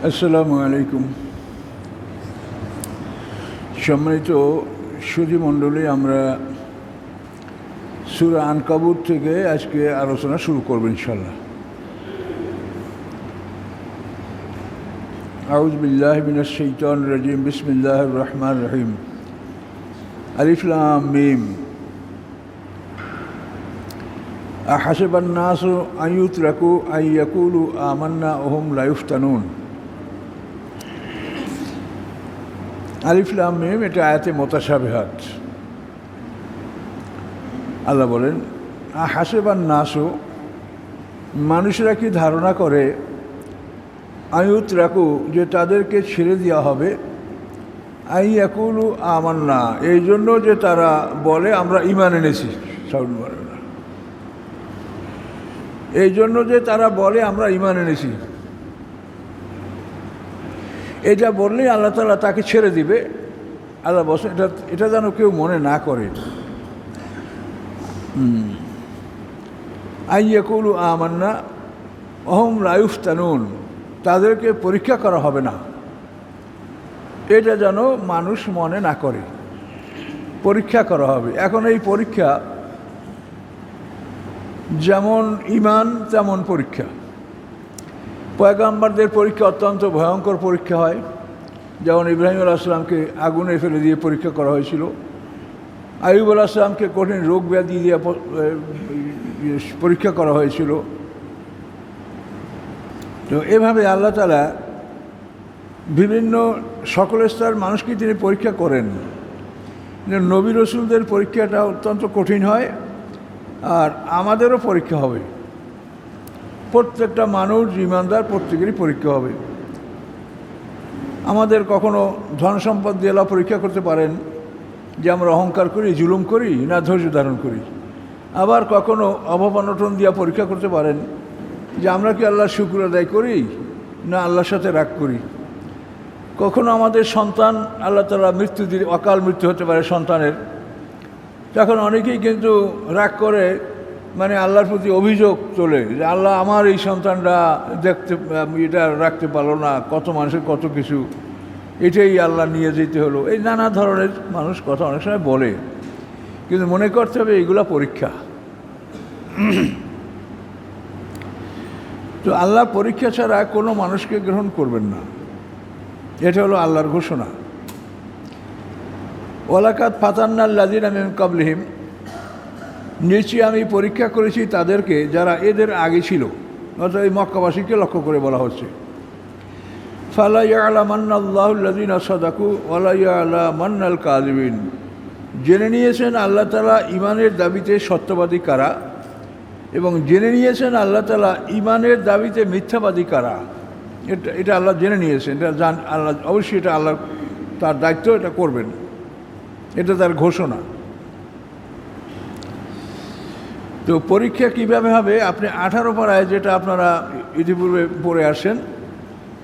আসসালামু আলাইকুম। সম্মানিত সুধী মণ্ডলী, আমরা সূরা আনকাবুত থেকে আজকে আলোচনা শুরু করব ইনশাআল্লাহ। আউযু বিল্লাহি মিনাশ শাইতানির রাজিম। বিসমিল্লাহির রহমানির রহিম। আলিফ লাম মিম। আহাসিবান নাসু আন ইউতরাকু আন ইয়াকুলু আমান্না ওয়া হুম লা ইফতানুন। আলিফ লাম মিম এটা আয়াতে মুতাশাবিহাত। আল্লাহ বলেন, আহাসিবান নাসু, মানুষরা কি ধারণা করে, আয়ুত রাখু, যে তাদেরকে ছেড়ে দেওয়া হবে, আই ইয়াকুলু আমান্না, এই জন্য যে তারা বলে আমরা ঈমান এনেছি। সাউন্ড বলে না, এই জন্য যে তারা বলে আমরা ঈমান এনেছি, এটা বললেই আল্লাহ তাআলা তাকে ছেড়ে দিবে। আল্লাহ বলছেন এটা যেন কেউ মনে না করে। আই ইয়াকুলু আমান্না ওয়া হুম লা ইফতানুন, তাদেরকে পরীক্ষা করা হবে না, এটা যেন মানুষ মনে না করে। পরীক্ষা করা হবে। এখন এই পরীক্ষা যেমন ঈমান তেমন পরীক্ষা। পয়গম্বরদের পরীক্ষা অত্যন্ত ভয়ঙ্কর পরীক্ষা হয়। যেমন ইব্রাহিম আলাইহিস সালামকে আগুনে ফেলে দিয়ে পরীক্ষা করা হয়েছিল, আইয়ুব আলাইহিস সালামকে কঠিন রোগ ব্যাধি দিয়ে পরীক্ষা করা হয়েছিল। তো এভাবে আল্লাহ তাআলা বিভিন্ন সকল স্তরের মানুষকে তিনি পরীক্ষা করেন। নবী রসুলদের পরীক্ষাটা অত্যন্ত কঠিন হয়, আর আমাদেরও পরীক্ষা হবে। প্রত্যেকটা মানুষ ঈমানদার প্রত্যেকেরই পরীক্ষা হবে। আমাদের কখনো ধন সম্পদ দিয়ে আল্লাহ পরীক্ষা করতে পারেন যে আমরা অহংকার করি, জুলুম করি, না ধৈর্য ধারণ করি। আবার কখনো অভাব অনটন দিয়ে পরীক্ষা করতে পারেন যে আমরা কি আল্লাহর শুকর আদায় করি, না আল্লাহর সাথে রাগ করি। কখনো আমাদের সন্তান আল্লাহ তাআলা মৃত্যু দিলে, অকাল মৃত্যু হতে পারে সন্তানের, তখন অনেকেই কিন্তু রাগ করে, মানে আল্লাহর প্রতি অভিযোগ তোলে যে আল্লাহ আমার এই সন্তানটা এটা রাখতে পারলো না, কত মানুষের কত কিছু, এটাই আল্লাহ নিয়ে যেতে হলো। এই নানা ধরনের মানুষ কথা অনেক সময় বলে, কিন্তু মনে করতে হবে এইগুলা পরীক্ষা। তো আল্লাহ পরীক্ষা ছাড়া কোনো মানুষকে গ্রহণ করবেন না, এটা হলো আল্লাহর ঘোষণা। ওয়ালাকাদ ফাতান্নাল্লাযীনা মিন ক্বাবলিহিম, নিশ্চয়ই আমি পরীক্ষা করেছি তাদেরকে যারা এদের আগে ছিল, অর্থাৎ এই মক্কাবাসীকে লক্ষ্য করে বলা হচ্ছে। ফালা ইয়ালামান্নাল্লাহুল্লাযীনা সাদাকু ওয়ালা ইয়ালামান্নাল কাযিবিন, জেনে নিয়েছেন আল্লাহ তাআলা ঈমানের দাবিতে সত্যবাদী কারা, এবং জেনে নিয়েছেন আল্লাহ তাআলা ঈমানের দাবিতে মিথ্যাবাদী কারা। এটা আল্লাহ জেনে নিয়েছেন, এটা আল্লাহ অবশ্যই, এটা আল্লাহ তার দায়িত্ব, এটা করবেন, এটা তার ঘোষণা। তো পরীক্ষা কীভাবে হবে, আপনি 18 পারায় যেটা আপনারা ইতিপূর্বে পড়ে আসেন,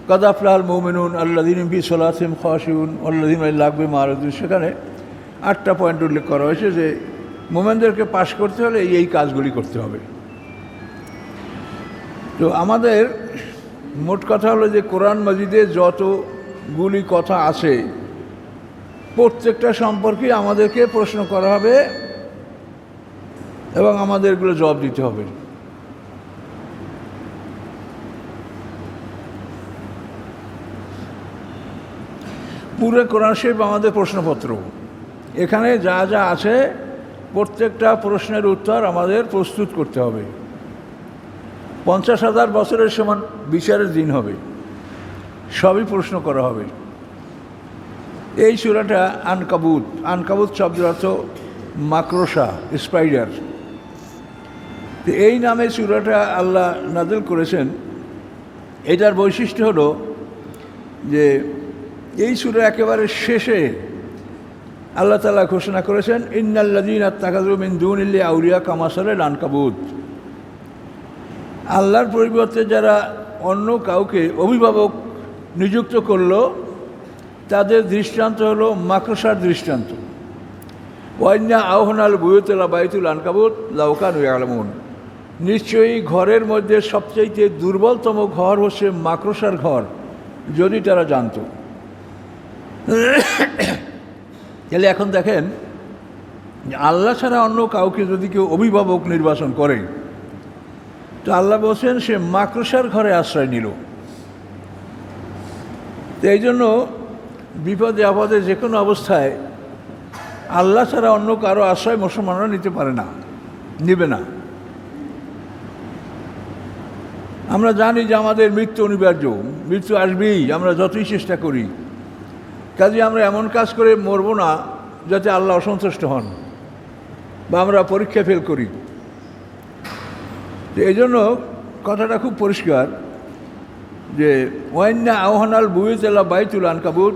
কাদ আফলাহাল মুমিনুন আল্লাযীনা ফি সালাতিহিম খাশিউন ওয়াল্লাযীনা লিল লাগবি মা'রিদুন, সেখানে 8টা পয়েন্ট উল্লেখ করা হয়েছে যে মুমিনদেরকে পাশ করতে হলে এই কাজগুলি করতে হবে। তো আমাদের মোট কথা হলো যে কোরআন মাজিদে যতগুলি কথা আছে প্রত্যেকটা সম্পর্কে আমাদেরকে প্রশ্ন করা হবে এবং আমাদের এগুলো জবাব দিতে হবে। পুরো কোরআন শরীফ আমাদের প্রশ্নপত্র। এখানে যা যা আছে প্রত্যেকটা প্রশ্নের উত্তর আমাদের প্রস্তুত করতে হবে। 50,000 বছরের সমান বিচারের দিন হবে, সবই প্রশ্ন করা হবে। এই সূরাটা আনকাবুত। আনকাবুত শব্দের অর্থ মাকড়সা, স্পাইডার। তো এই নামে সূরাটা আল্লাহ নাযিল করেছেন। এটার বৈশিষ্ট্য হলো যে এই সূরা একেবারে শেষে আল্লাহ তাআলা ঘোষণা করেছেন, ইন্নাল্লাযীনা ইত্তাখাযু মিন দুনিল্লাহি আউলিয়া কামাসালিল আনকাবুত, আল্লাহর পরিবর্তে যারা অন্য কাউকে অভিভাবক নিযুক্ত করলো তাদের দৃষ্টান্ত হলো মাকড়সার দৃষ্টান্ত। ওয়াইন্না আওহানাল বুয়ুতি লাবাইতুল আনকাবুত লাউ কানু ইয়ালামুন, নিশ্চয়ই ঘরের মধ্যে সবচাইতে দুর্বলতম ঘর হচ্ছে মাকড়সার ঘর, যদি তারা জানতো। তাহলে এখন দেখেন, আল্লাহ ছাড়া অন্য কাউকে যদি কেউ অভিভাবক নির্বাচন করে, তো আল্লাহ বলছেন সে মাকড়সার ঘরে আশ্রয় নিল। তো এই জন্য বিপদে আপদে যে কোনো অবস্থায় আল্লাহ ছাড়া অন্য কারো আশ্রয় মুসলমানরা নিতে পারে না, নেবে না। আমরা জানি যে আমাদের মৃত্যু অনিবার্য, মৃত্যু আসবেই, আমরা যতই চেষ্টা করি। কাজে আমরা এমন কাজ করে মরবো না যাতে আল্লাহ অসন্তুষ্ট হন বা আমরা পরীক্ষা ফেল করি। তো এই জন্য কথাটা খুব পরিষ্কার যে ওয়াইন্না আওহানাল বুয়েতেলা বাইতুল আনকাবুত,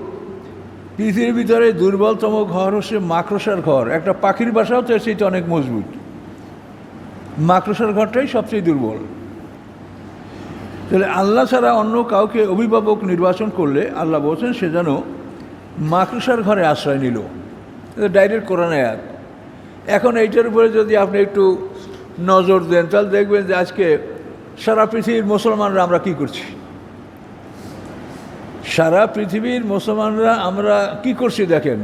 পৃথিবীর ভিতরে দুর্বলতম ঘর হচ্ছে মাকড়সার ঘর। একটা পাখির বাসাও তো সেটা অনেক মজবুত, মাকড়সার ঘরটাই সবচেয়ে দুর্বল। তাহলে আল্লাহ ছাড়া অন্য কাউকে অভিভাবক নির্বাচন করলে আল্লাহ বলছেন সে যেন মাকড়সার ঘরে আশ্রয় নিল। এটা ডাইরেক্ট কোরআন আয়াত। এখন এইটার উপরে যদি আপনি একটু নজর দেন তাহলে দেখবেন যে আজকে সারা পৃথিবীর মুসলমানরা আমরা কি করছি। সারা পৃথিবীর মুসলমানরা আমরা কি করছি দেখেন,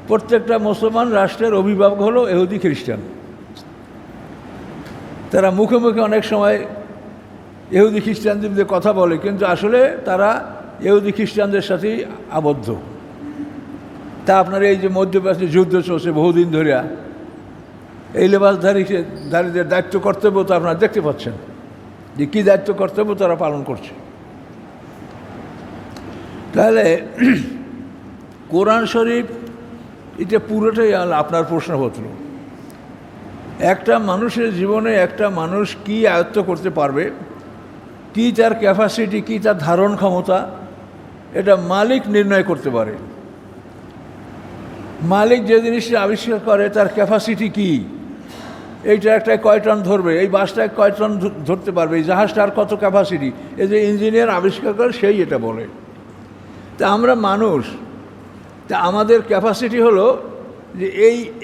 প্রত্যেকটা মুসলমান রাষ্ট্রের অভিভাবক হলো ইহুদি খ্রিস্টান। তারা মুখে মুখে অনেক সময় ইহুদি খ্রিস্টানদের কথা বলে, কিন্তু আসলে তারা ইহুদি খ্রিস্টানদের সাথেই আবদ্ধ। তা আপনার এই যে মধ্যপ্রাচ্যে যুদ্ধ চলছে বহুদিন ধরিয়া, এই লেবাসধারীদের দায়িত্ব কর্তব্য তো আপনারা দেখতে পাচ্ছেন যে কী দায়িত্ব কর্তব্য তারা পালন করছে। তাহলে কোরআন শরীফ এটা পুরোটাই আপনার প্রশ্নপত্র। একটা মানুষের জীবনে একটা মানুষ কি আয়ত্ত করতে পারবে, কি তার ক্যাপাসিটি, কি তার ধারণ ক্ষমতা, এটা মালিক নির্ণয় করতে পারে। মালিক যে জিনিসটা আবিষ্কার করে তার ক্যাপাসিটি কি, এইটা একটা কয় টন ধরবে, এই বাসটা কয় টন ধরতে পারবে, এই জাহাজটার কত ক্যাপাসিটি, এই যে ইঞ্জিনিয়ার আবিষ্কার করে সেই এটা বলে। তা আমরা মানুষ, তা আমাদের ক্যাপাসিটি হলো যে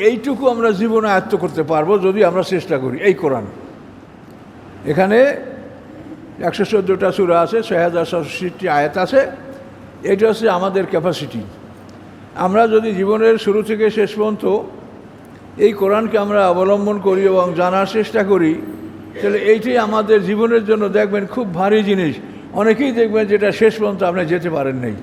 এইটুকু আমরা জীবনে আয়ত্ত করতে পারবো যদি আমরা চেষ্টা করি। এই কোরআন, এখানে 114টা সূরা আছে, 6067টি আয়াত আছে। এটা হচ্ছে আমাদের ক্যাপাসিটি। আমরা যদি জীবনের শুরু থেকে শেষ পর্যন্ত এই কোরআনকে আমরা অবলম্বন করি এবং জানার চেষ্টা করি, তাহলে এইটাই আমাদের জীবনের জন্য দেখবেন খুব ভারী জিনিস। অনেকেই দেখবেন যেটা শেষ পর্যন্ত আপনি যেতে পারেন নাই,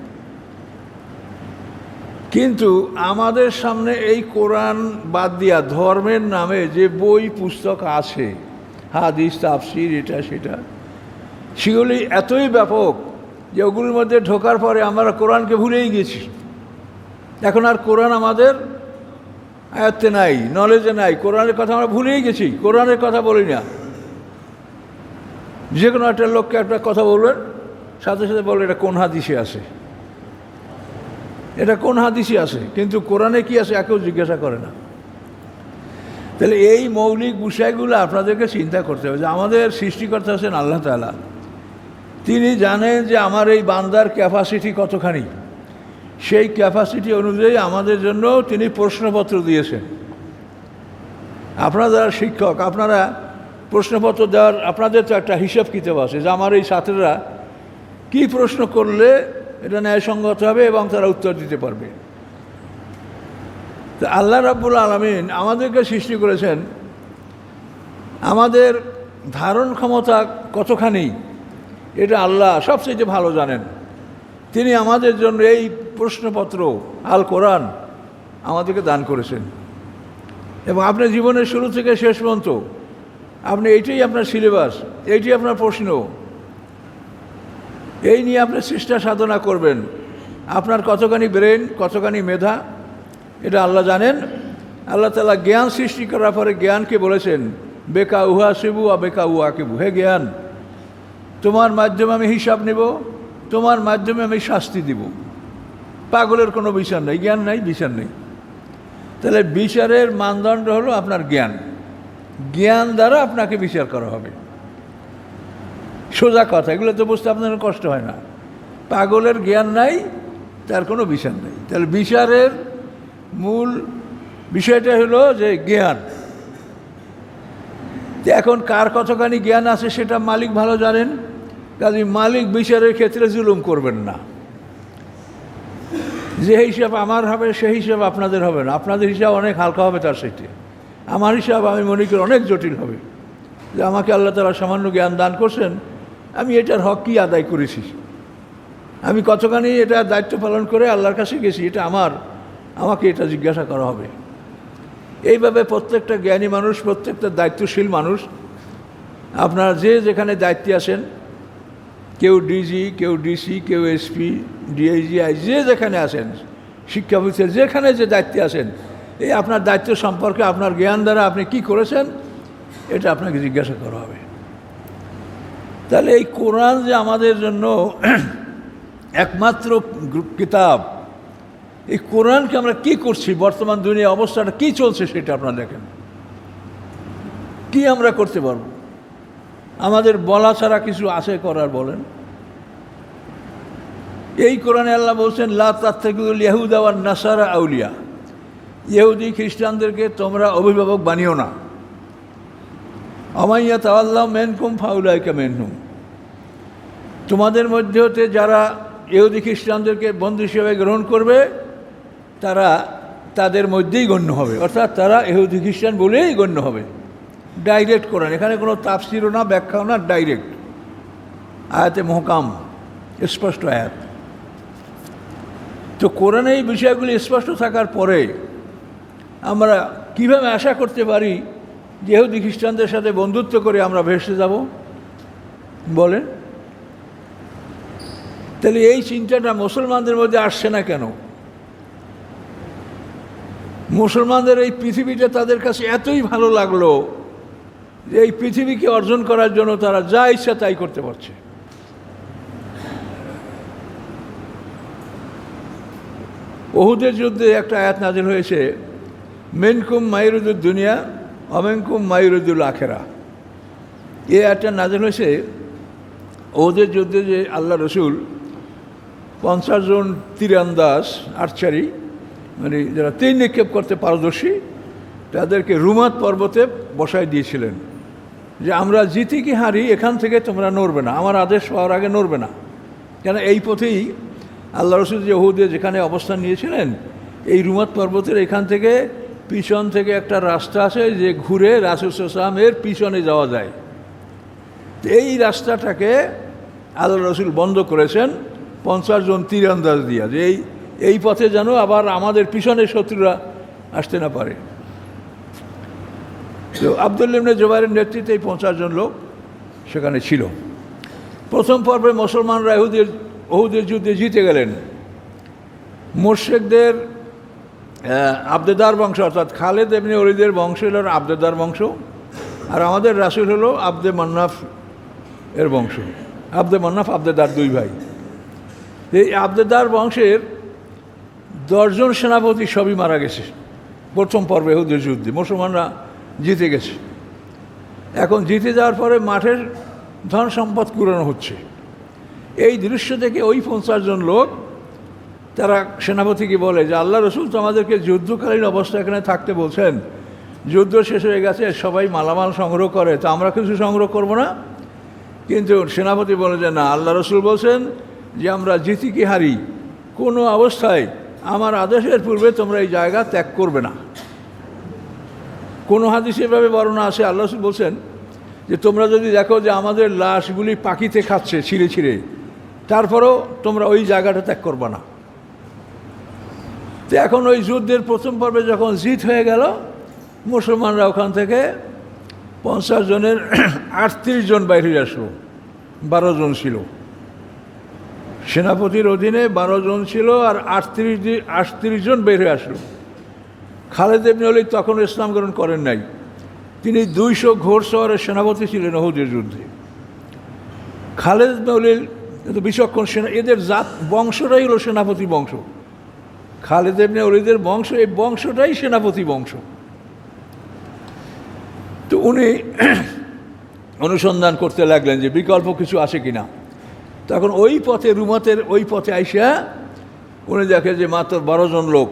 কিন্তু আমাদের সামনে এই কোরআন বাদ দিয়া ধর্মের নামে যে বই পুস্তক আছে, হাদিস, তাফসীর, এটা সেটা, সেগুলি এতই ব্যাপক যে ওগুলির মধ্যে ঢোকার পরে আমরা কোরআনকে ভুলেই গেছি। এখন আর কোরআন আমাদের আয়ত্তে নাই, নলেজে নাই। কোরআনের কথা আমরা ভুলেই গেছি, কোরআনের কথা বলি না। যে কোনো একটা লোককে একটা কথা বলবেন, সাথে সাথে বলবেন এটা কোন হাদিসে আছে, এটা কোন হাদিসে আছে, কিন্তু কোরআনে কি আছে একেও জিজ্ঞাসা করে না। তাহলে এই মৌলিক বিষয়গুলো আপনাদেরকে চিন্তা করতে হবে যে আমাদের সৃষ্টিকর্তা আছেন আল্লাহ তাআলা। তিনি জানেন যে আমার এই বান্দার ক্যাপাসিটি কতখানি, সেই ক্যাপাসিটি অনুযায়ী আমাদের জন্য তিনি প্রশ্নপত্র দিয়েছেন। আপনারা যারা শিক্ষক, আপনারা প্রশ্নপত্র দেওয়ার আপনাদের তো একটা হিসাব কিতাব আছে যে আমার এই ছাত্ররা কী প্রশ্ন করলে এটা ন্যায়সঙ্গত হবে এবং তারা উত্তর দিতে পারবে। তো আল্লাহ রাব্বুল আলামিন আমাদেরকে সৃষ্টি করেছেন, আমাদের ধারণ ক্ষমতা কতখানি এটা আল্লাহ সবচেয়ে ভালো জানেন। তিনি আমাদের জন্য এই প্রশ্নপত্র আল কোরআন আমাদেরকে দান করেছেন, এবং আপনার জীবনের শুরু থেকে শেষ পর্যন্ত আপনি এইটাই আপনার সিলেবাস, এইটাই আপনার প্রশ্ন, এই নিয়ে আপনি চেষ্টা সাধনা করবেন। আপনার কতখানি ব্রেন, কতখানি মেধা, এটা আল্লাহ জানেন। আল্লাহ তাআলা জ্ঞান সৃষ্টি করার পরে জ্ঞানকে বলেছেন বেকা উহা শিবু আর বেকা উহা কেবু, হে জ্ঞান, তোমার মাধ্যমে আমি হিসাব নেব, তোমার মাধ্যমে আমি শাস্তি দিব। পাগলের কোনো বিচার নেই, জ্ঞান নাই, বিচার নেই। তাহলে বিচারের মানদণ্ড হলো আপনার জ্ঞান, জ্ঞান দ্বারা আপনাকে বিচার করা হবে। সোজা কথা, এগুলো তো বুঝতে আপনার কষ্ট হয় না। পাগলের জ্ঞান নাই, তার কোনো বিচার নেই। তাহলে বিচারের মূল বিষয়টা হলো যে জ্ঞান। এখন কার কতখানি জ্ঞান আছে সেটা মালিক ভালো জানেন। কাজে মালিক বিচারের ক্ষেত্রে জুলুম করবেন না। যে হিসাব আমার হবে সেই হিসাব আপনাদের হবে না, আপনাদের হিসাব অনেক হালকা হবে তার সাথে। আমার হিসাব আমি মনে করি অনেক জটিল হবে, যে আমাকে আল্লাহ তাআলা সামান্য জ্ঞান দান করছেন, আমি এটার হক কী আদায় করেছি, আমি কতখানি এটা দায়িত্ব পালন করে আল্লাহর কাছে গেছি, এটা আমাকে এটা জিজ্ঞাসা করা হবে। এইভাবে প্রত্যেকটা জ্ঞানী মানুষ, প্রত্যেকটা দায়িত্বশীল মানুষ, আপনারা যে যেখানে দায়িত্বে আছেন, কেউ ডিজি, কেউ ডিসি, কেউ এসপি, ডিআইজি, যে যেখানে আছেন, শিক্ষা অফিসের যেখানে যে দায়িত্বে আছেন, এই আপনার দায়িত্ব সম্পর্কে আপনার জ্ঞান দ্বারা আপনি কি করেছেন এটা আপনাকে জিজ্ঞাসা করা হবে। তাহলে এই কোরআন যে আমাদের জন্য একমাত্র কিতাব, এই কোরআনকে আমরা কি করছি, বর্তমান দুনিয়া অবস্থাটা কি চলছে সেটা আপনারা দেখেন। কি আমরা করতে পারবো? আমাদের বলা ছাড়া কিছু আছে করার? বলেন। এই কোরআনে আল্লাহ বলছেন, লা তাত্তাখিযুল ইয়াহুদা ওয়ান নাসারা আউলিয়া, ইহুদি খ্রিস্টানদেরকে তোমরা অভিভাবক বানিও না। আমাইয়া তাওয়াল্লাহু মিনকুম ফাউলাইকা মিনহুম, তোমাদের মধ্যে হতে যারা ইহুদি খ্রিস্টানদেরকে বন্ধু হিসেবে গ্রহণ করবে তারা তাদের মধ্যেই গণ্য হবে, অর্থাৎ তারা ইহুদি খ্রিস্টান বলেই গণ্য হবে। ডাইরেক্ট কোরআন, এখানে কোনো তাফসিরও না, ব্যাখ্যাও না, ডাইরেক্ট আয়াতে মুহকাম, স্পষ্ট আয়াত। তো কোরআনে এই বিষয়গুলি স্পষ্ট থাকার পরে আমরা কিভাবে আশা করতে পারি যে ইহুদি খ্রিস্টানদের সাথে বন্ধুত্ব করে আমরা ভেসে যাব? বলেন। তাহলে এই চিন্তাটা মুসলমানদের মধ্যে আসছে না কেন? মুসলমানদের এই পৃথিবীটা তাদের কাছে এতই ভালো লাগলো যে এই পৃথিবীকে অর্জন করার জন্য তারা যা ইচ্ছা তাই করতে পারছে। উহুদের যুদ্ধে একটা আয়াত নাজিল হয়েছে, মিনকুম মাইরুদুদ দুনিয়া অমিনকুম মাইরুদুল আখেরা। এই আয়াতটা নাজিল হয়েছে উহুদের যুদ্ধে, যে আল্লাহ রসুল 50 জন তীরন্দাজ, আর্চারি, মানে যারা তীর নিক্ষেপ করতে পারদর্শী, তাদেরকে রুমাত পর্বতে বসায় দিয়েছিলেন যে আমরা জিতি কি হারি এখান থেকে তোমরা নড়বে না, আমার আদেশ পাওয়ার আগে নড়বে না। কেন এই পথেই আল্লাহ রসুল যে উহুদে যেখানে অবস্থান নিয়েছিলেন, এই রুমাত পর্বতের এখান থেকে পিছন থেকে একটা রাস্তা আছে যে ঘুরে রাসূল সাল্লাল্লাহু আলাইহি ওয়াসাল্লামের পিছনে যাওয়া যায়। এই রাস্তাটাকে আল্লাহ রসুল বন্ধ করেছেন 50 জন তীরন্দাজ দিয়া, যে এই পথে যেন আবার আমাদের পিছনে শত্রুরা আসতে না পারে। তো আব্দুল্লাহ ইবনে জুবাইরের নেতৃত্বে এই 50 জন লোক সেখানে ছিল। প্রথম পর্বে মুসলমানরা উহুদের যুদ্ধে জিতে গেলেন। মুশরিকদের আবদেদার বংশ, অর্থাৎ খালেদ ইবনে ওলীদের বংশ হল আবদেদার বংশ, আর আমাদের রাসূল হলো আব্দে মান্নাফ এর বংশ। আব্দে মান্নাফ আবদেদার দুই ভাই। এই আবদেদার বংশের 10 জন সেনাপতি সবই মারা গেছে প্রথম পর্বে উহুদের যুদ্ধে। মুসলমানরা জিতে গেছে। এখন জিতে যাওয়ার পরে মাঠের ধন সম্পদ কুড়ানো হচ্ছে। এই দৃশ্য দেখে ওই 50 জন লোক তারা সেনাপতিকে বলে যে আল্লাহ রসুল তো আমাদেরকে যুদ্ধকালীন অবস্থা এখানে থাকতে বলছেন, যুদ্ধ শেষ হয়ে গেছে, সবাই মালামাল সংগ্রহ করে, তো আমরা কিছু সংগ্রহ করব না? কিন্তু সেনাপতি বলে যে না, আল্লাহ রসুল বলছেন যে আমরা জিতি কি হারি কোনো অবস্থায় আমার আদেশের পূর্বে তোমরা এই জায়গা ত্যাগ করবে না। কোনো হাদিসে এভাবে বর্ণনা আছে, আল্লাহ রসুল বলছেন যে তোমরা যদি দেখো যে আমাদের লাশগুলি পাখিতে খাচ্ছে ছিঁড়ে ছিঁড়ে, তারপরেও তোমরা ওই জায়গাটা ত্যাগ করবে না। তো এখন ওই যুদ্ধের প্রথম পর্বে যখন জিত হয়ে গেল, মুসলমানরা ওখান থেকে 50 জনের 38 জন বাইরে আসলো। 12 জন ছিল সেনাপতির অধীনে, 12 জন ছিল, আর 38 জন বের হয়ে আসলো। খালেদ ইবনে ওলীদ তখন ইসলাম গ্রহণ করেন নাই। তিনি 200 ঘোড়সওয়ারের সেনাপতি ছিলেন উহুদের যুদ্ধে। খালেদ ইবনে ওলীদ কিন্তু বিচক্ষণ সেনা, এদের জাত বংশটাই হলো সেনাপতি বংশ। খালেদ ইবনে ওলীদের বংশ, এই বংশটাই সেনাপতি বংশ। তো উনি অনুসন্ধান করতে লাগলেন যে বিকল্প কিছু আছে কিনা। তখন ওই পথে, রুমাতের ওই পথে আইসা উনি দেখে যে মাত্র 12 জন লোক।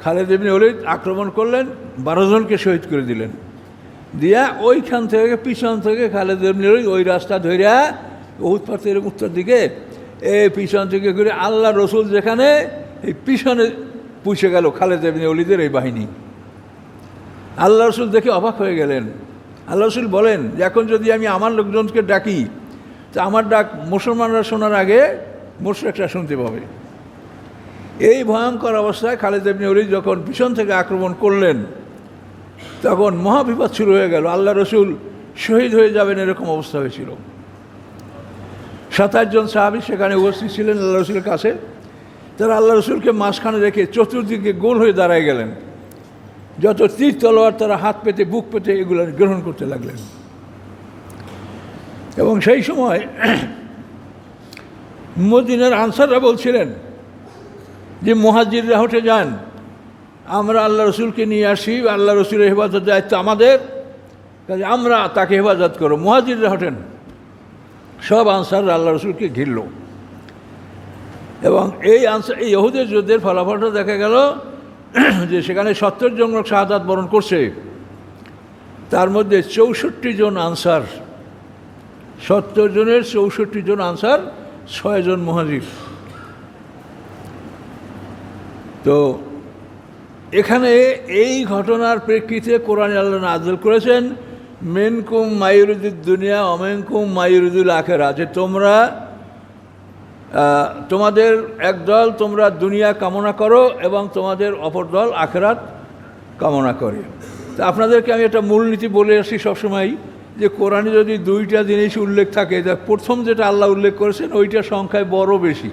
খালেদ ইবনে ওলীদ আক্রমণ করলেন, 12 জনকে শহীদ করে দিলেন। দিয়া ওইখান থেকে পিছন থেকে খালেদ ইবনে ওলীদ ওই রাস্তা ধইরা উহুদ পাথরের উত্তর দিকে এই পিছন থেকে ঘুরে আল্লাহ রসুল যেখানে এই পিছনে পুষে গেল খালেদ ইবনে ওলীদের এই বাহিনী। আল্লাহ রসুল দেখে অবাক হয়ে গেলেন। আল্লাহ রসুল বলেন যে এখন যদি আমি আমার লোকজনকে ডাকি তো আমার ডাক মুসলমানরা শোনার আগে মুশরিকরা শুনতে পাবে। এই ভয়ঙ্কর অবস্থায় খালেদ ইবনে ওলীদ যখন পিছন থেকে আক্রমণ করলেন তখন মহাবিপদ শুরু হয়ে গেল। আল্লাহ রসুল শহীদ হয়ে যাবেন এরকম অবস্থা হয়েছিল। 27 জন সাহাবী সেখানে উপস্থিত ছিলেন আল্লাহ রসুলের কাছে। তারা আল্লাহ রসুলকে মাঝখানে রেখে চতুর্দিকে গোল হয়ে দাঁড়ায় গেলেন। যত তীর তলোয়ার তারা হাত পেতে বুক পেতে এগুলো গ্রহণ করতে লাগলেন। এবং সেই সময় মদিনার আনসাররা বলছিলেন যে মুহাজিররা হটে যান, আমরা আল্লাহ রসুলকে নিয়ে আসি, আল্লাহ রসুলের হেফাজত দায়িত্ব আমাদের, কাজে আমরা তাকে হেফাজত করো, মুহাজিররা হটেন। সব আনসাররা আল্লাহ রসুলকে ঘিরল এবং এই ইহুদের যুদ্ধের ফলাফলটা দেখা গেল যে সেখানে 70 জন লোক শাহাদাত বরণ করছে, তার মধ্যে 64 জন আনসার, 70 জনের 64 জন আনসার, 6 জন মুহাজির। তো এখানে এই ঘটনার প্রেক্ষিতে কোরআনে আল্লাহ নাযিল করেছেন মিনকুম মাইয়ুরিদুদ দুনিয়া ওয়া মিনকুম মাইয়ুরিদুল আখিরা, যে তোমরা তোমাদের একদল তোমরা দুনিয়া কামনা করো এবং তোমাদের অপর দল আখিরাত কামনা করে। তো আপনাদেরকে আমি একটা মূলনীতি বলে আসি সবসময় যে কোরআনে যদি 2টা জিনিস উল্লেখ থাকে, প্রথম যেটা আল্লাহ উল্লেখ করেছেন ওইটা সংখ্যায় বড় বেশি।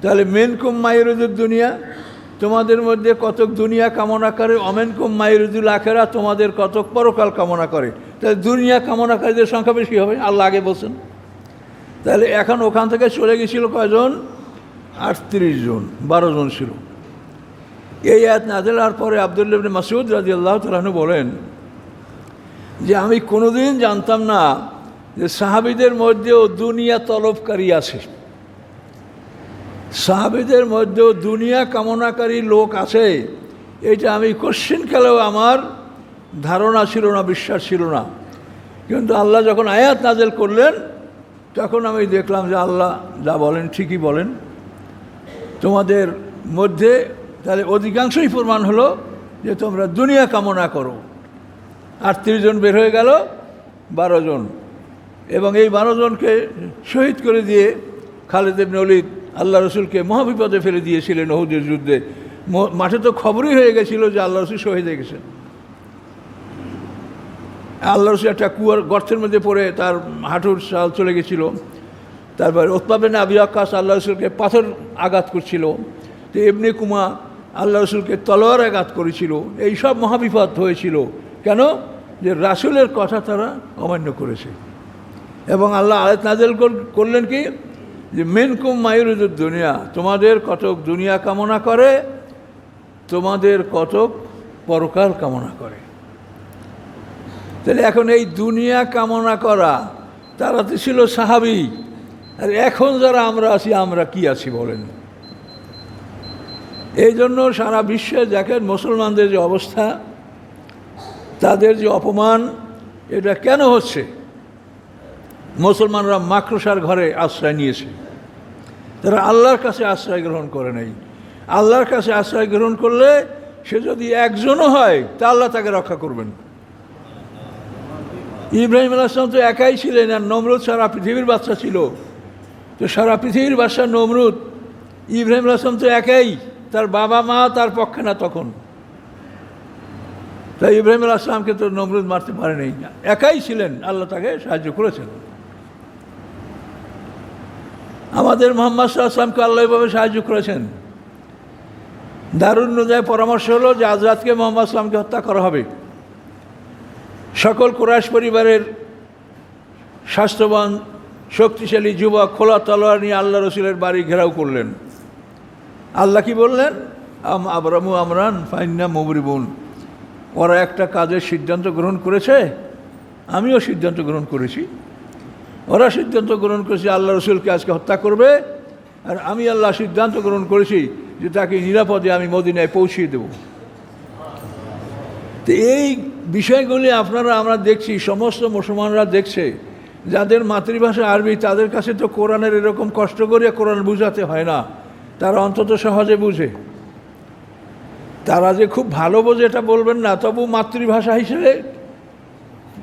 তাহলে মিনকুম মাইয়ুরিদুদ দুনিয়া, তোমাদের মধ্যে কতক দুনিয়া কামনা করে, অমিনকুম মাইয়ুরিদুল আখিরা, তোমাদের কতক পরকাল কামনা করে। তাহলে দুনিয়া কামনাকারীদের সংখ্যা বেশি হবে, আল্লাহ আগে বলছেন। তাহলে এখন ওখান থেকে চলে গেছিল কয়জন? 38 জন, 12 জন ছিল। এই আয়াত নাযিল হওয়ার পরে আব্দুল্লাহ ইবনে মাসউদ রাদিয়াল্লাহু তাআলা আনহু বলেন যে আমি কোনোদিন জানতাম না যে সাহাবীদের মধ্যেও দুনিয়া তলবকারী আছে, সাহাবীদের মধ্যেও দুনিয়া কামনাকারী লোক আছে। এটা আমি কোশ্চিনকালেও আমার ধারণা ছিল না, বিশ্বাস ছিল না। কিন্তু আল্লাহ যখন আয়াত নাযিল করলেন তখন আমি দেখলাম যে আল্লাহ যা বলেন ঠিকই বলেন। তোমাদের মধ্যে তাহলে অধিকাংশই প্রমাণ হলো যে তোমরা দুনিয়া কামনা করো। 38 জন বের হয়ে গেল, 12 জন, এবং এই 12 জনকে শহীদ করে দিয়ে খালেদ ইবনে ওলীদ আল্লাহ রসুলকে মহাবিপদে ফেলে দিয়েছিলেন উহুদের যুদ্ধে। মাঠে তো খবরই হয়ে গেছিল যে আল্লাহ রসুল শহীদ হয়ে গেছেন। আল্লাহ রসুল একটা কুয়ার গর্তের মধ্যে পড়ে তার হাঁটুর সাল চলে গেছিল। তারপর উতবা বিন আবি ওয়াক্কাস আল্লাহ রসুলকে পাথর আঘাত করছিল। তো ইবনে কুমা আল্লাহ রসুলকে তলোয়ার আঘাত করেছিল। এই সব মহাবিপদ হয়েছিল কেন? যে রাসূলের কথা তারা অমান্য করেছে। এবং আল্লাহ আয়াত নাযিল করলেন কি যে মিনকুম মাইয়ুরিদুদ দুনিয়া, তোমাদের কতক দুনিয়া কামনা করে, তোমাদের কতক পরকাল কামনা করে। তাহলে এখন এই দুনিয়া কামনা করা তারা তো ছিল সাহাবী, আর এখন যারা আমরা আছি আমরা কি আছি বলেন? এই জন্য সারা বিশ্বে দেখেন মুসলমানদের যে অবস্থা, তাদের যে অপমান, এটা কেন হচ্ছে? মুসলমানরা মাকড়সার ঘরে আশ্রয় নিয়েছে, তারা আল্লাহর কাছে আশ্রয় গ্রহণ করে নাই। আল্লাহর কাছে আশ্রয় গ্রহণ করলে সে যদি একজনও হয় তা আল্লাহ তাকে রক্ষা করবেন। ইব্রাহিম আলাইহিস সালাম তো একাই ছিলেন, আর নমরুদ সারা পৃথিবীর বাদশা ছিল। তো সারা পৃথিবীর বাদশা নমরুদ, ইব্রাহিম আলাইহিস সালাম তো একাই, তার বাবা মা তার পক্ষে না তখন। তাই ইব্রাহিম আলাইহিস সালামকে তো নমরুদ মারতে পারে নাই, একাই ছিলেন, আল্লাহ তাকে সাহায্য করেছেন। আমাদের মুহাম্মদ সাল্লাল্লাহু আলাইহি ওয়াসাল্লামকে আল্লাহ এভাবে সাহায্য করেছেন। দারুন নুজায় পরামর্শ হলো যে আজ রাতকে মুহাম্মদ সাল্লামকে হত্যা করা হবে। সকল কুরাইশ পরিবারের স্বাস্থ্যবান শক্তিশালী যুবক খোলা তলোয়ার নিয়ে আল্লাহ রসুলের বাড়ি ঘেরাও করলেন। আল্লাহ কি বললেন? আবরামু আমরান ফাইন্না মুবরিবুন, ওরা একটা কাজের সিদ্ধান্ত গ্রহণ করেছে, আমিও সিদ্ধান্ত গ্রহণ করেছি। ওরা সিদ্ধান্ত গ্রহণ করেছে আল্লাহ রসুলকে আজকে হত্যা করবে, আর আমি আল্লাহ সিদ্ধান্ত গ্রহণ করেছি যে তাকে নিরাপদে আমি মদিনায় পৌঁছিয়ে দেব। তো এই বিষয়গুলি আমরা দেখছি, সমস্ত মুসলমানরা দেখছে যাদের মাতৃভাষা আরবি তাদের কাছে তো কোরআনের এরকম কষ্ট করে কোরআন বুঝাতে হয় না, তারা অন্তত সহজে বুঝে। তারা যে খুব ভালো বোঝে এটা বলবেন না, তবু মাতৃভাষা হিসেবে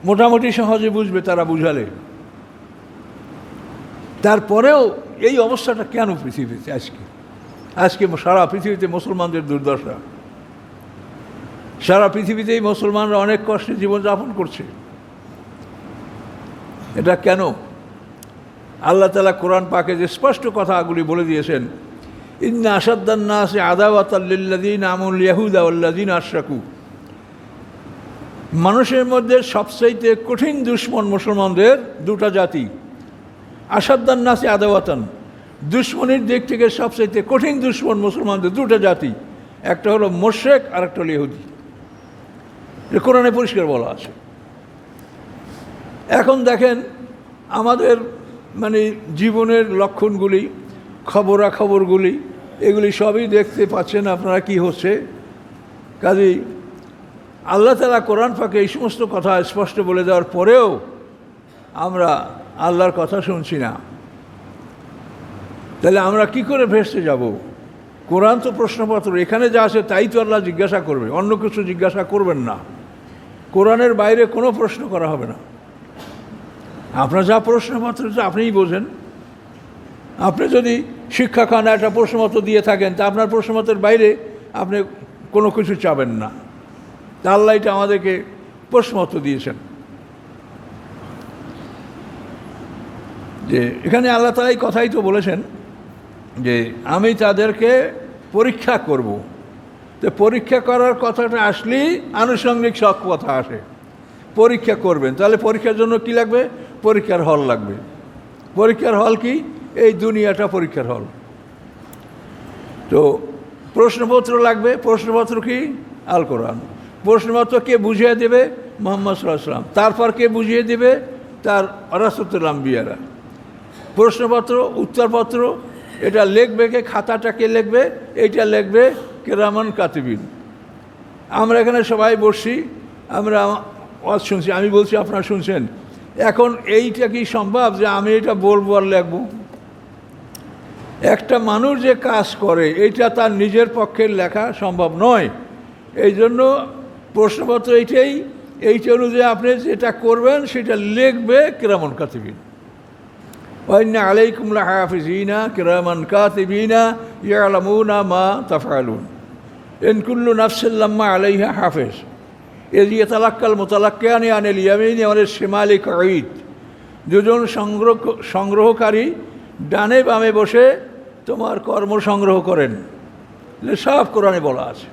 মোটামুটি সহজে বুঝবে তারা বুঝালে। তারপরেও এই অবস্থাটা কেন পৃথিবীতে আজকে সারা পৃথিবীতে মুসলমানদের দুর্দশা। সারা পৃথিবীতেই মুসলমানরা অনেক কষ্টে জীবনযাপন করছে। এটা কেন? আল্লাহ তাআলা কোরআন পাকে যে স্পষ্ট কথাগুলি বলে দিয়েছেন, ইন্না আশাদ্দান নাসি আদাওয়াতাল লিল্লাযীনা আমানুল ইয়াহুদা ওয়াল্লাযীনা আশরাকু, মানুষের মধ্যে সবচাইতে কঠিন দুশমন মুসলমানদের দুটা জাতি। আশাদ্দান নাসি আদাওয়াতান, দুশ্মনের দিক থেকে সবচাইতে কঠিন দুশ্মন মুসলমানদের দুটা জাতি, একটা হলো মুশরিক আর একটা হলো ইহুদি। কোরআনে পরিষ্কার বলা আছে। এখন দেখেন আমাদের জীবনের লক্ষণগুলি, খবরাখবরগুলি, এগুলি সবই দেখতে পাচ্ছেন আপনারা কি হচ্ছে। কাজেই আল্লাহ তাআলা কোরআন পাকে এই সমস্ত কথা স্পষ্ট বলে দেওয়ার পরেও আমরা আল্লাহর কথা শুনছি না, তাহলে আমরা কি করে ভেসে যাব? কোরআন তো প্রশ্নপত্র, এখানে যা আছে তাই তো আল্লাহ জিজ্ঞাসা করবে, অন্য কিছু জিজ্ঞাসা করবেন না। কোরআনের বাইরে কোনো প্রশ্ন করা হবে না। আপনার যা প্রশ্নপত্র আপনিই বোঝেন। আপনি যদি শিক্ষাখানা একটা প্রশ্নপত্র দিয়ে থাকেন, তা আপনার প্রশ্নপত্রের বাইরে আপনি কোনো কিছু চাবেন না। তা আল্লাহ এটা আমাদেরকে প্রশ্নপত্র দিয়েছেন। যে এখানে আল্লাহ তাআলা এই কথাই তো বলেছেন যে আমি তাদেরকে পরীক্ষা করব। তো পরীক্ষা করার কথাটা আসলেই আনুষঙ্গিক সব কথা আসে। পরীক্ষা করবেন, তাহলে পরীক্ষার জন্য কি লাগবে? পরীক্ষার হল লাগবে। পরীক্ষার হল কি? এই দুনিয়াটা পরীক্ষার হল। তো প্রশ্নপত্র লাগবে। প্রশ্নপত্র কি? আল কোরআন। প্রশ্নপত্র কে বুঝিয়ে দেবে? মুহাম্মদ সাল্লাল্লাহু আলাইহি ওয়াসাল্লাম। তারপর কে বুঝিয়ে দেবে? তার ওয়ারাসাতুল আম্বিয়ারা। প্রশ্নপত্র, উত্তরপত্র, এটা লিখবে কে? খাতাটাকে লিখবে, এইটা লিখবে কিরামান কাতিবিন। আমরা এখানে সবাই বসছি, আমরা ওয়াজ শুনছি, আমি বলছি আপনারা শুনছেন। এখন এইটা কি সম্ভব যে আমি এটা বলবো আর লিখবো? একটা মানুষ যে কাজ করে এইটা তার নিজের পক্ষে লেখা সম্ভব নয়। এই জন্য প্রশ্নপত্র এইটা অনুযায়ী আপনি যেটা করবেন সেটা লিখবে কিরামান কাতিবিন। ওয়াইন্না আলাইকুম লাহাফিজিনা কিরামান কাতিবিনা ইয়ালামুনা মা তাফআলুন ইন কুল্লু নাফসিন লাম্মা আলাইহা হাফিজ ইয ইয়াতালাক্কাল মুতালাক্কিয়ানি আনিল ইয়ামিনি ওয়াল শিমালি কাঈদ। দুজন সংগ্রহকারী ডানে বামে বসে তোমার কর্ম সংগ্রহ করেন, সব কোরআনে বলা আছে।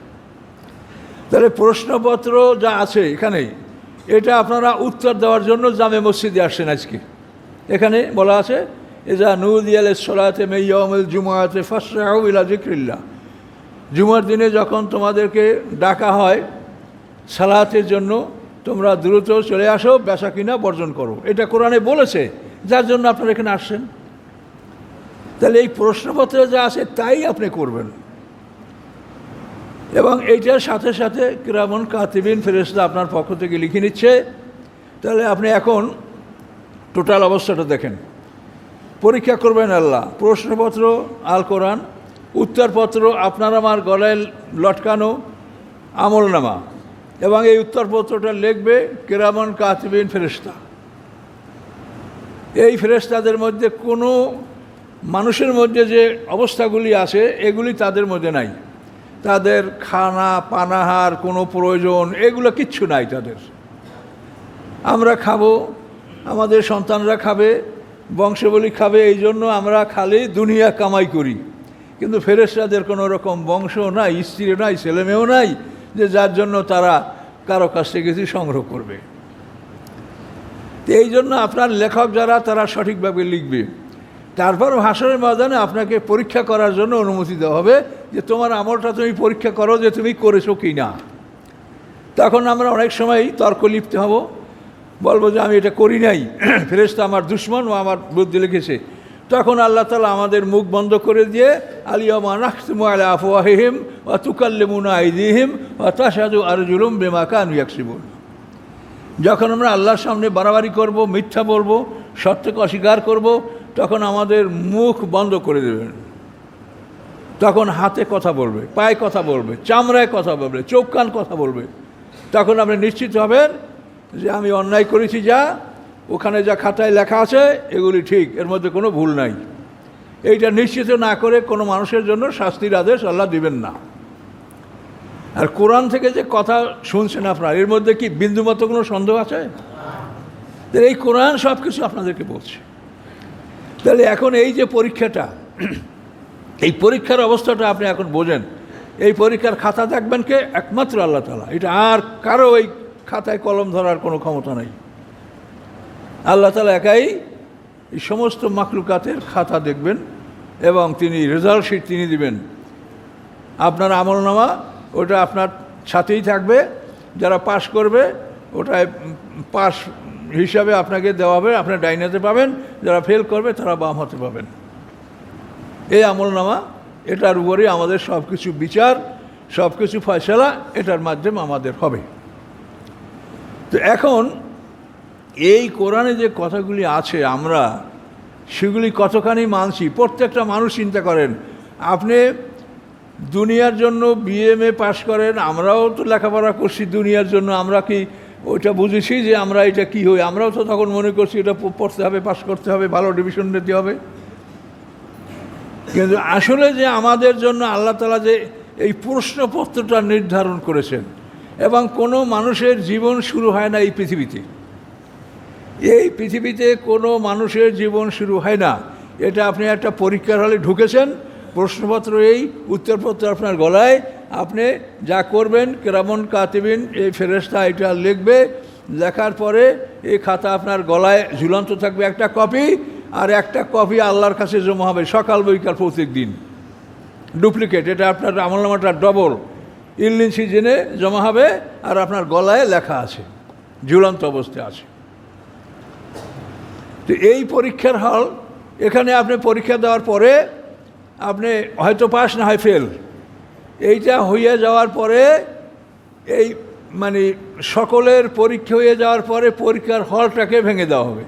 তাহলে প্রশ্নপত্র যা আছে এখানে, এটা আপনারা উত্তর দেওয়ার জন্য জামে মসজিদে আসছেন আজকে। এখানে বলা আছে ইযা নুদিয়া লিস-সালাতি মিন ইয়াউমিল জুমআতি ফাসআউ ইলা যিকরিল্লাহ। জুমার দিনে যখন তোমাদেরকে ডাকা হয় সালাতের জন্য, তোমরা দ্রুত চলে আসো, বেচাকিনা বর্জন করো। এটা কোরআনে বলেছে, যার জন্য আপনারা এখানে আসছেন। তাহলে এই প্রশ্নপত্রে যা আছে তাই আপনি করবেন। এবং এইটার সাথে সাথে কিরামান কাতিবিন ফেরেশতা আপনার পক্ষ থেকে লিখে নিচ্ছে। তাহলে আপনি এখন টোটাল অবস্থাটা দেখেন। পরীক্ষা করবেন আল্লাহ। প্রশ্নপত্র আল কোরআন, উত্তরপত্র আপনার আমার গলায় লটকানো আমলনামা, এবং এই উত্তরপত্রটা লিখবে কিরামান কাতিবিন ফেরেশতা। এই ফেরেশতাদের মধ্যে কোনো মানুষের মধ্যে যে অবস্থাগুলি আছে এগুলি তাদের মধ্যে নাই। তাদের খানা পানাহার কোনো প্রয়োজন এগুলো কিচ্ছু নাই তাদের। আমরা খাবো, আমাদের সন্তানরা খাবে, বংশাবলী খাবে, এই জন্য আমরা খালি দুনিয়া কামাই করি। কিন্তু ফেরেশতাদের কোনো রকম বংশ নাই, স্ত্রী নাই, ছেলেমেয়েও নাই যে যার জন্য তারা কারো কাছ থেকে কিছু সংগ্রহ করবে। তো এই জন্য আপনার লেখক যারা তারা সঠিকভাবে লিখবে। তারপর হাসরের ময়দানে আপনাকে পরীক্ষা করার জন্য অনুমতি দেওয়া হবে যে তোমার আমলটা তুমি পরীক্ষা করো যে তুমি করেছো কি না। তখন আমরা অনেক সময় তর্ক লিপ্ত হব, বলবো যে আমি এটা করি নাই, ফেরেশতা আমার দুশমন, ও আমার বুদ্ধি লিখেছে। তখন আল্লাহ তাআলা আমাদের মুখ বন্ধ করে দিয়ে আল-ইয়াওমা নাখতিমু আলা আফওয়াহিহিম ওয়া তুকাল্লিমুনা আইদিহিম ওয়া তাশহাদু আরজুলুহুম বিমা কানু ইয়াকসিবুন। যখন আমরা আল্লাহর সামনে বাড়াবাড়ি করব, মিথ্যা বলবো, সত্যকে অস্বীকার করব, তখন আমাদের মুখ বন্ধ করে দেবেন। তখন হাতে কথা বলবে, পায়ে কথা বলবে, চামড়ায় কথা বলবে, চোখ কান কথা বলবে। তখন আপনি নিশ্চিত হবেন যে আমি অন্যায় করেছি, যা ওখানে যা খাতায় লেখা আছে এগুলি ঠিক, এর মধ্যে কোনো ভুল নাই। এইটা নিশ্চিত না করে কোনো মানুষের জন্য শাস্তির আদেশ আল্লাহ দিবেন না। আর কোরআন থেকে যে কথা শুনছেন আপনার, এর মধ্যে কি বিন্দুমাত্র কোনো সন্দেহ আছে? এই কোরআন সব কিছু আপনাদেরকে বলছে। তাহলে এখন এই যে পরীক্ষাটা, এই পরীক্ষার অবস্থাটা আপনি এখন বোঝেন। এই পরীক্ষার খাতা দেখবেন কে? একমাত্র আল্লাহ তাআলা। এটা আর কারো এই খাতায় কলম ধরার কোনো ক্ষমতা নেই। আল্লাহ তাআলা একাই এই সমস্ত মাখলুকাতের খাতা দেখবেন এবং তিনি রেজাল্ট শিট তিনি দিবেন। আপনার আমলনামা ওটা আপনার সাথেই থাকবে। যারা পাস করবে ওটায় পাস হিসাবে আপনাকে দেওয়া হবে, আপনার ডাইনাতে পাবেন। যারা ফেল করবে তারা বাম হাতে পাবেন। এই আমলনামা, এটার উপরেই আমাদের সব কিছু বিচার, সব কিছু ফয়সালা এটার মাধ্যমে আমাদের হবে। তো এখন এই কোরআনে যে কথাগুলি আছে আমরা সেগুলি কতখানি মানছি? প্রত্যেকটা মানুষ চিন্তা করেন। আপনি দুনিয়ার জন্য বিএমএ পাশ করেন, আমরাও তো লেখাপড়া করছি দুনিয়ার জন্য। আমরা কি ওইটা বুঝেছি যে আমরা এটা কি হই? আমরাও তো তখন মনে করছি এটা পড়তে হবে, পাশ করতে হবে, ভালো ডিভিশন নিতে হবে। কিন্তু আসলে যে আমাদের জন্য আল্লাহ তাআলা যে এই প্রশ্নপত্রটা নির্ধারণ করেছেন, এবং কোনো মানুষের জীবন শুরু হয় না এই পৃথিবীতে। এই পৃথিবীতে কোনো মানুষের জীবন শুরু হয় না। এটা আপনি একটা পরীক্ষার হলে ঢুকেছেন, প্রশ্নপত্র এই, উত্তরপত্র আপনার গলায়, আপনি যা করবেন কিরামান কাতিবিন এই ফেরেশতা এটা লিখবে। লেখার পরে এই খাতা আপনার গলায় ঝুলন্ত থাকবে একটা কপি, আর একটা কপি আল্লাহর কাছে জমা হবে সকাল বৈকাল প্রত্যেক দিন। ডুপ্লিকেট, এটা আপনার আমলনামাটা ডবল ইল্লিন সিজনে জমা হবে, আর আপনার গলায় লেখা আছে, ঝুলন্ত অবস্থায় আছে। তো এই পরীক্ষার হল, এখানে আপনি পরীক্ষা দেওয়ার পরে আপনি হয়তো পাস না হয় ফেল। এইটা হয়ে যাওয়ার পরে এই মানে সকলের পরীক্ষা হয়ে যাওয়ার পরে পরীক্ষার হলটাকে ভেঙে দেওয়া হবে।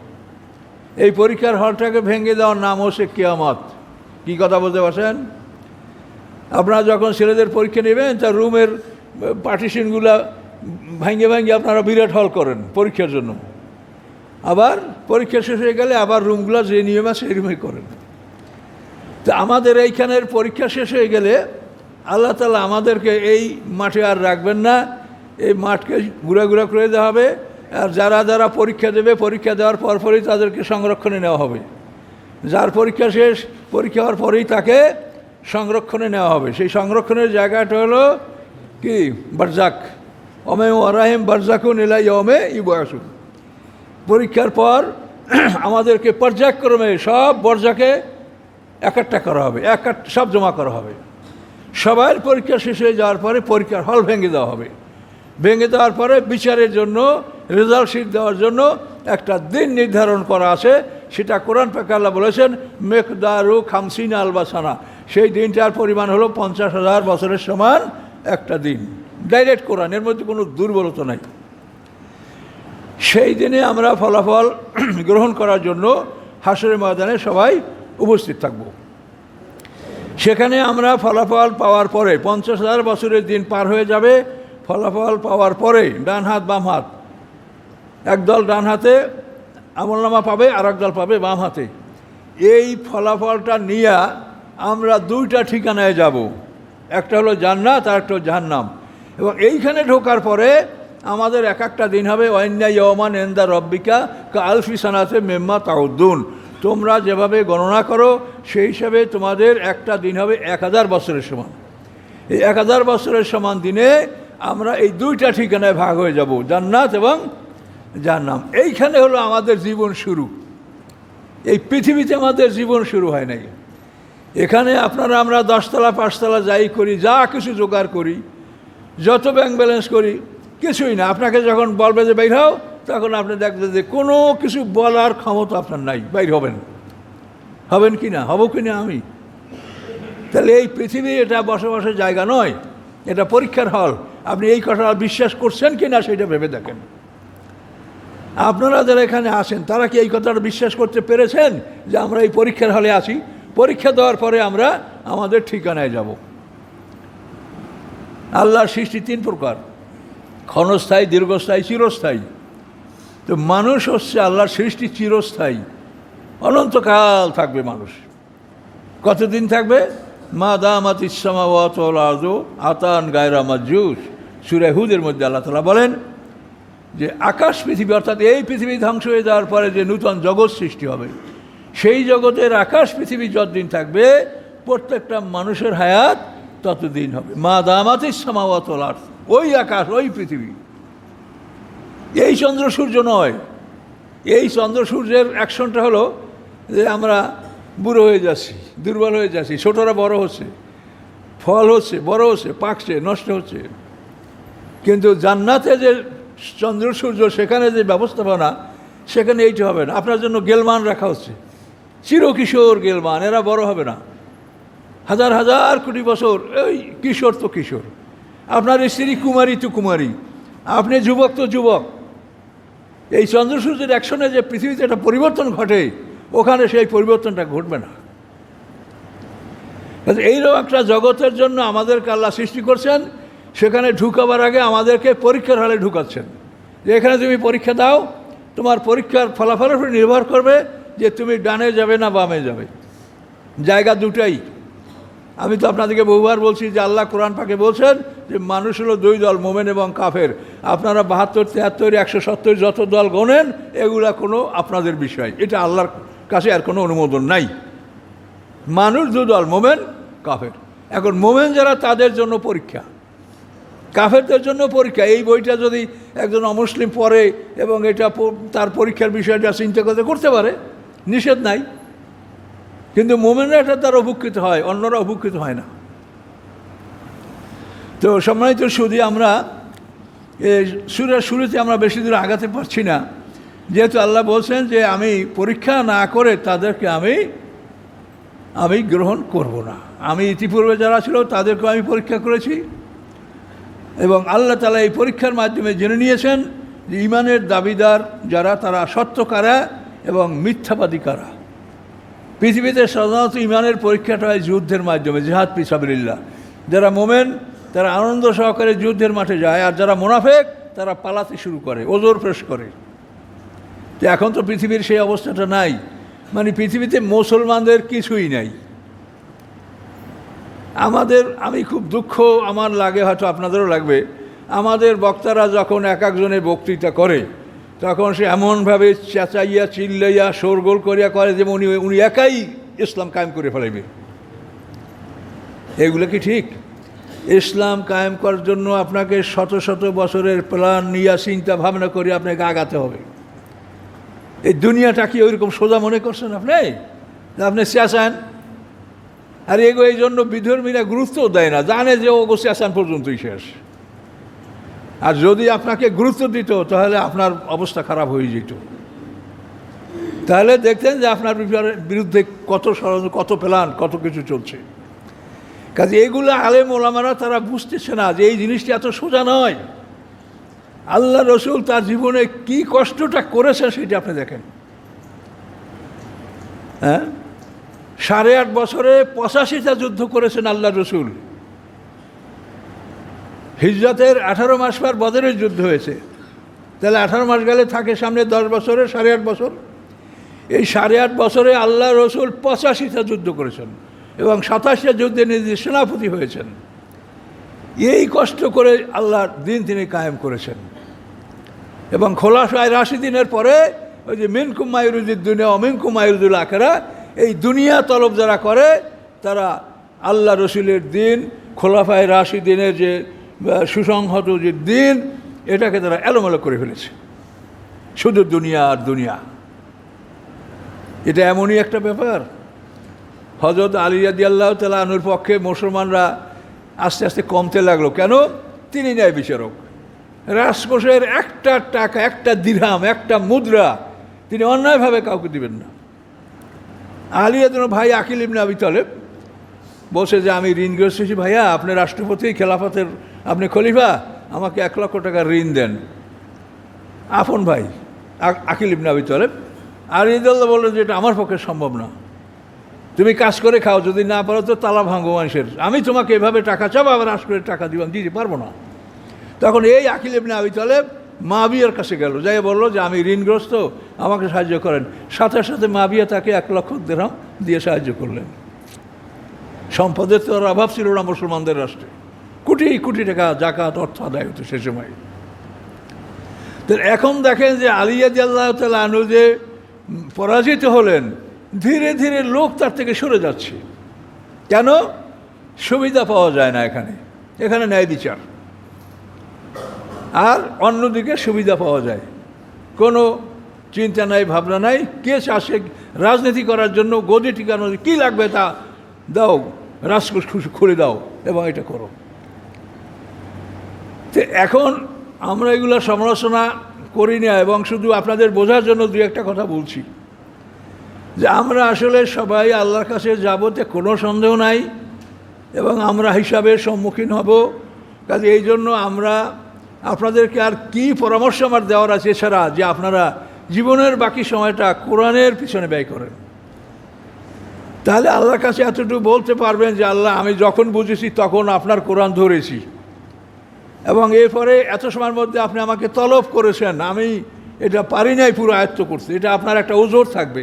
এই পরীক্ষার হলটাকে ভেঙে দেওয়ার নাম হচ্ছে কিয়ামত। কি কথা বলতে পারছেন? আপনারা যখন ছেলেদের পরীক্ষা নেবেন, তার রুমের পার্টিশনগুলো ভাঙে ভাঙে আপনারা বিরাট হল করেন পরীক্ষার জন্য। আবার পরীক্ষা শেষ হয়ে গেলে আবার রুমগুলো যে নিয়ম আছে সেই রুমে করেন। তো আমাদের এইখানের পরীক্ষা শেষ হয়ে গেলে আল্লাহ তাআলা আমাদেরকে এই মাঠে আর রাখবেন না। এই মাঠকে ঘুরা ঘুরা করে দেওয়া হবে। আর যারা যারা পরীক্ষা দেবে, পরীক্ষা দেওয়ার পরপরই তাদেরকে সংরক্ষণে নেওয়া হবে। যার পরীক্ষা শেষ, পরীক্ষা হওয়ার পরেই তাকে সংরক্ষণে নেওয়া হবে। সেই সংরক্ষণের জায়গাটা হলো কি? বারজাক। অমে ওয়ারাহিম বারজাকুন ইলা ইয়াউমে ইবআসুন। পরীক্ষার পর আমাদেরকে পর্যায়ক্রমে সব বরজাকে একটা করা হবে, সব জমা করা হবে। সবার পরীক্ষা শেষ হয়ে যাওয়ার পরে পরীক্ষার হল ভেঙে দেওয়া হবে। ভেঙে দেওয়ার পরে বিচারের জন্য, রেজাল্ট শিট দেওয়ার জন্য একটা দিন নির্ধারণ করা আছে। সেটা কোরআন পাকে আল্লাহ বলেছেন মেকদারু খামসিনা আলবাসানা। সেই দিনটার পরিমাণ হলো 50,000 বছরের সমান একটা দিন। ডাইরেক্ট কোরআন, এর মধ্যে কোনো দুর্বলতা নাই। সেই দিনে আমরা ফলাফল গ্রহণ করার জন্য হাসরের ময়দানে সবাই উপস্থিত থাকব। সেখানে আমরা ফলাফল পাওয়ার পরে 50,000 বছরের দিন পার হয়ে যাবে। ফলাফল পাওয়ার পরে ডান হাত বাম হাত, একদল ডান হাতে আমলনামা পাবে, আর একদল পাবে বাম হাতে। এই ফলাফলটা নিয়ে আমরা দুইটা ঠিকানায় যাব। একটা হলো জান্নাত, আর একটা জাহান্নাম। এবং এইখানে ঢোকার পরে আমাদের এক একটা দিন হবে ওয়াইন্না ইয়াওমান ইনদা রব্বিকা কা আলফি সানাতে মিম্মা তাউদ্দুন। তোমরা যেভাবে গণনা করো সেই হিসাবে তোমাদের একটা দিন হবে 1000 বছরের সমান। এই 1000 বছরের সমান দিনে আমরা এই দুইটা ঠিকানায় ভাগ হয়ে যাব, জান্নাত এবং জাহান্নাম। এইখানে হলো আমাদের জীবন শুরু। এই পৃথিবীতে আমাদের জীবন শুরু হয় নাই। এখানে আপনারা আমরা 10 তলা 5 তলা যাই করি, যা কিছু জোগাড় করি, যত ব্যাংক ব্যালেন্স করি, কিছুই না। আপনাকে যখন বলবে যে বাইর হও, তখন আপনি দেখবেন যে কোনো কিছু বলার ক্ষমতা আপনার নাই, বাইর হবেন কি না, হব কি না আমি? তাহলে এই পৃথিবী এটা বসবাসের জায়গা নয়, এটা পরীক্ষার হল। আপনি এই কথা বিশ্বাস করছেন কি না সেটা ভেবে দেখেন। আপনারা যারা এখানে আসেন তারা কি এই কথাটা বিশ্বাস করতে পেরেছেন যে আমরা এই পরীক্ষার হলে আছি, পরীক্ষা দেওয়ার পরে আমরা আমাদের ঠিকানায় যাব? আল্লাহর সৃষ্টি তিন প্রকার, ক্ষণস্থায়ী, দীর্ঘস্থায়ী, চিরস্থায়ী। তো মানুষ হচ্ছে আল্লাহর সৃষ্টি চিরস্থায়ী, অনন্তকাল থাকবে মানুষ। কতদিন থাকবে? মা দামাতিস সামাওয়াতু ওয়াল আরদু আতান গায়রা মাজুস। সূরা হুদের মধ্যে আল্লাহ তাআলা বলেন যে আকাশ পৃথিবী, অর্থাৎ এই পৃথিবী ধ্বংস হয়ে যাওয়ার পরে যে নূতন জগৎ সৃষ্টি হবে, সেই জগতের আকাশ পৃথিবী যতদিন থাকবে প্রত্যেকটা মানুষের হায়াত ততদিন হবে। মা দামাতিস সামাওয়াতু ওয়াল আরদ, ওই আকাশ, ওই পৃথিবী, এই চন্দ্র সূর্য নয়। এই চন্দ্র সূর্যের অ্যাকশনটা হলো যে আমরা বুড়ো হয়ে যাচ্ছি, দুর্বল হয়ে যাচ্ছি, ছোটরা বড় হচ্ছে, ফল হচ্ছে, বড় হচ্ছে, পাকছে, নষ্ট হচ্ছে। কিন্তু জান্নাতে যে চন্দ্র সূর্য, সেখানে যে ব্যবস্থাপনা, সেখানে এইটা হবে না। আপনার জন্য গেলমান রাখা হচ্ছে, চিরকিশোর গেলমান, এরা বড় হবে না, হাজার হাজার কোটি বছর ওই কিশোর তো কিশোর। আপনার স্ত্রী কুমারী তো কুমারী, আপনি যুবক তো যুবক। এই চন্দ্র সূর্যের অ্যাকশনে যে পৃথিবীতে একটা পরিবর্তন ঘটে, ওখানে সেই পরিবর্তনটা ঘটবে না। এইরকম একটা জগতের জন্য আমাদেরকে আল্লাহ সৃষ্টি করছেন, সেখানে ঢুকাবার আগে আমাদেরকে পরীক্ষার হলে ঢুকাচ্ছেন যে এখানে তুমি পরীক্ষা দাও, তোমার পরীক্ষার ফলাফলের উপর নির্ভর করবে যে তুমি ডানে যাবে না বামে যাবে। জায়গা দুটাই। আমি তো আপনাদেরকে বহুবার বলছি যে আল্লাহ কোরআন পাকে বলছেন যে মানুষ হলো দুই দল, মোমেন এবং কাফের। আপনারা 72, 73, 170 যত দল গণেন, এগুলা কোনো আপনাদের বিষয়, এটা আল্লাহর কাছে আর কোনো অনুমোদন নাই। মানুষ দু দল, মোমেন কাফের। এখন মোমেন যারা, তাদের জন্য পরীক্ষা, কাফেরদের জন্য পরীক্ষা। এই বইটা যদি একজন অমুসলিম পড়ে এবং এটা তার পরীক্ষার বিষয়টা চিন্তা করতে পারে, নিষেধ নাই। কিন্তু মোমেনরা এটা তার অভুক্ষিত হয়, অন্যরা অভুক্ষিত হয় না। তো সম্মানিত সুধী, আমরা সূরার শুরুতে আমরা বেশি দূর আগাতে পারছি না, যেহেতু আল্লাহ বলছেন যে আমি পরীক্ষা না করে তাদেরকে আমি গ্রহণ করব না। আমি ইতিপূর্বে যারা ছিল তাদেরকে আমি পরীক্ষা করেছি, এবং আল্লাহ তাআলা এই পরীক্ষার মাধ্যমে জেনে নিয়েছেন যে ঈমানের দাবিদার যারা, তারা সত্য কারা এবং মিথ্যাবাদী কারা। পৃথিবীতে সাধারণত ঈমানের পরীক্ষাটা হয় যুদ্ধের মাধ্যমে, জিহাদ ফি সাবিলিল্লাহ। যারা মোমেন তারা আনন্দ সহকারে যুদ্ধের মাঠে যায়, আর যারা মুনাফিক তারা পালাতে শুরু করে, ওজর পেশ করে। তো এখন তো পৃথিবীর সেই অবস্থাটা নাই, মানে পৃথিবীতে মুসলমানদের কিছুই নাই। আমি খুব দুঃখ আমার লাগে, হয়তো আপনাদেরও লাগবে, আমাদের বক্তারা যখন এক একজনের বক্তৃতা করে, তখন সে এমনভাবে চেঁচাইয়া চিল্লাইয়া শোরগোল করিয়া করে যে উনি একাই ইসলাম কায়েম করে ফেলাইবে। এগুলো কি ঠিক? ইসলাম কায়েম করার জন্য আপনাকে শত শত বছরের প্ল্যান নিয়ে চিন্তা ভাবনা করে আপনাকে আগাতে হবে। এই দুনিয়াটা কি ওইরকম সোজা মনে করছেন আপনি চেঁচান? আর এই জন্য বিধর্মীরা গুরুত্বও দেয় না, জানে যে ও চেঁচান পর্যন্তই শেষ। আর যদি আপনাকে গুরুত্ব দিত তাহলে আপনার অবস্থা খারাপ হয়ে যেত। তাহলে দেখতেন যে আপনার বিরুদ্ধে কত ষড়যন্ত্র, কত প্ল্যান, কত কিছু চলছে। কাজে এইগুলো আলেম ওলামারা তারা বুঝতেছে না যে এই জিনিসটা এত সোজা নয়। আল্লাহ রসুল তার জীবনে কি কষ্টটা করেছে সেটা আপনি দেখেন। 8.5 বছরে 85টা যুদ্ধ করেছেন আল্লাহ রসুল। হিজরতের 18 মাস পর বদরের যুদ্ধ হয়েছে, তাহলে 18 মাস গেলে থাকে সামনে 10 বছরে 8.5 বছর। এই 8.5 বছরে আল্লাহ রসুল 85টা যুদ্ধ করেছেন এবং 27টা যুদ্ধে নিজে সেনাপতি হয়েছেন। এই কষ্ট করে আল্লাহর দিন তিনি কায়েম করেছেন। এবং খোলাফায়ে রাশিদিনের পরে ওই যে মিনকুম মান ইউরিদুদ দুনিয়া ওয়া মিনকুম মান ইউরিদুল আখিরাহ, এই দুনিয়া তলব যারা করে তারা আল্লাহ রসুলের দিন, খোলাফায়ে রাশিদিনের যে সুসংহত যে দিন, এটাকে তারা এলোমেলো করে ফেলেছে। শুধু দুনিয়া আর দুনিয়া, এটা এমনই একটা ব্যাপার। হযরত আলী রাদিয়াল্লাহু তাআলা আনহুর পক্ষে মুসলমানরা আস্তে আস্তে কমতে লাগলো। কেন? তিনি ন্যায় বিচারক। রাজকোষের একটা টাকা, একটা দিরহাম, একটা মুদ্রা তিনি অন্যায়ভাবে কাউকে দিবেন না। আলী রাদিয়াল্লাহু ভাই আকিল ইবনে আবি তালেব বলছে যে আমি ঋণ গ্রস্ত ভাইয়া, আপনি রাষ্ট্রপতি, খেলাফতের আপনি খলিফা, আমাকে 1 লক্ষ টাকা ঋণ দেন। আপন ভাই, আকিল ইবনে আবি তালেব। আলী রাদিয়াল্লাহু বললেন যে এটা আমার পক্ষে সম্ভব না, তুমি কাজ করে খাও, যদি না পারো তো তালা ভাঙো মানুষের, আমি তোমাকে এভাবে টাকা চাবো আবার আশ করে টাকা দিবাম, দিতে পারবো না। তখন এই আকিল ইবনে আবি তালেব মুআবিয়ার কাছে গেল, যাই বললো যে আমি ঋণগ্রস্ত, আমাকে সাহায্য করেন। সাথে সাথে মুআবিয়া তাকে 1 লক্ষ দিরহাম দিয়ে সাহায্য করলেন। সম্পদের তো আর অভাব ছিল না মুসলমানদের রাষ্ট্রে, কোটি কোটি টাকা জাকাত অর্থ আদায় হতো সে সময়। তো এখন দেখেন যে আলী রাদিয়াল্লাহু তাআলা আনহু যে পরাজিত হলেন, ধীরে ধীরে লোক তার থেকে সরে যাচ্ছে। কেন? সুবিধা পাওয়া যায় না এখানে, এখানে ন্যায় বিচার, আর অন্যদিকে সুবিধা পাওয়া যায়, কোনো চিন্তা নাই, ভাবনা নাই, কে চাষে রাজনীতি করার জন্য গদি টিকানো, কী লাগবে তা দাও, রাজকোষ খুলে দাও এবং এটা করো। তো এখন আমরা এগুলো সমালোচনা করি না, এবং শুধু আপনাদের বোঝার জন্য 2-1টা কথা বলছি যে আমরা আসলে সবাই আল্লাহর কাছে যাব, তে কোনো সন্দেহ নাই, এবং আমরা হিসাবের সম্মুখীন হব। কাজে এই জন্য আমরা আপনাদেরকে আর কি পরামর্শ আমার দেওয়ার আছে এছাড়া যে আপনারা জীবনের বাকি সময়টা কোরআনের পিছনে ব্যয় করেন। তাহলে আল্লাহর কাছে এতটুকু বলতে পারবেন যে আল্লাহ, আমি যখন বুঝেছি তখন আপনার কোরআন ধরেছি, এবং এরপরে এত সময়ের মধ্যে আপনি আমাকে তলব করেছেন, আমি এটা পারি নাই পুরো আয়ত্ত করতে, এটা আপনার একটা ওজোর থাকবে।